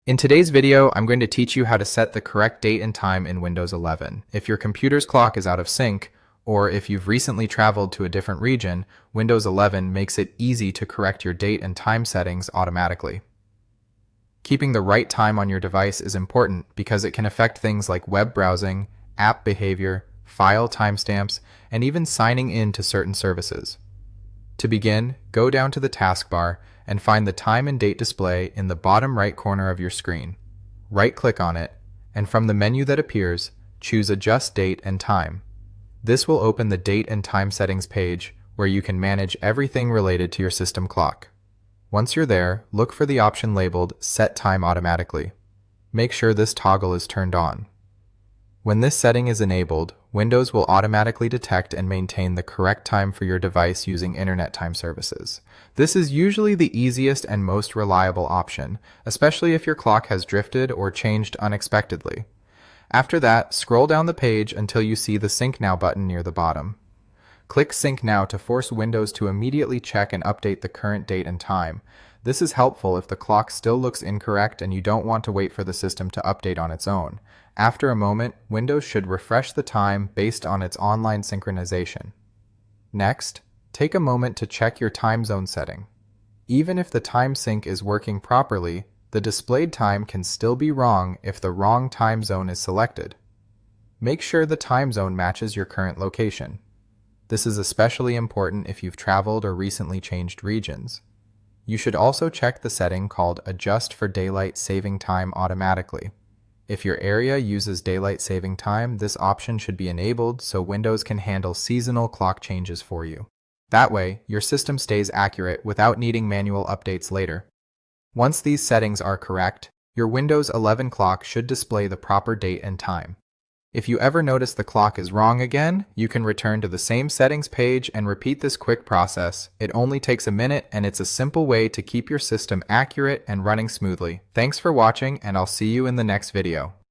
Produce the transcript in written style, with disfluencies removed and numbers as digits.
In today's video, I'm going to teach you how to set the correct date and time in Windows 11. If your computer's clock is out of sync, or if you've recently traveled to a different region, Windows 11 makes it easy to correct your date and time settings automatically. Keeping the right time on your device is important because it can affect things like web browsing, app behavior, file timestamps, and even signing in to certain services. To begin, go down to the taskbar and find the time and date display in the bottom right corner of your screen. Right-click on it, and from the menu that appears, choose Adjust Date and Time. This will open the date and time settings page where you can manage everything related to your system clock. Once you're there, look for the option labeled Set Time Automatically. Make sure this toggle is turned on. When this setting is enabled, Windows will automatically detect and maintain the correct time for your device using Internet Time Services. This is usually the easiest and most reliable option, especially if your clock has drifted or changed unexpectedly. After that, scroll down the page until you see the Sync Now button near the bottom. Click Sync Now to force Windows to immediately check and update the current date and time. This is helpful if the clock still looks incorrect and you don't want to wait for the system to update on its own. After a moment, Windows should refresh the time based on its online synchronization. Next, take a moment to check your time zone setting. Even if the time sync is working properly, the displayed time can still be wrong if the wrong time zone is selected. Make sure the time zone matches your current location. This is especially important if you've traveled or recently changed regions. You should also check the setting called Adjust for Daylight Saving Time automatically. If your area uses daylight saving time, this option should be enabled so Windows can handle seasonal clock changes for you. That way, your system stays accurate without needing manual updates later. Once these settings are correct, your Windows 11 clock should display the proper date and time. If you ever notice the clock is wrong again, you can return to the same settings page and repeat this quick process. It only takes a minute and it's a simple way to keep your system accurate and running smoothly. Thanks for watching, and I'll see you in the next video.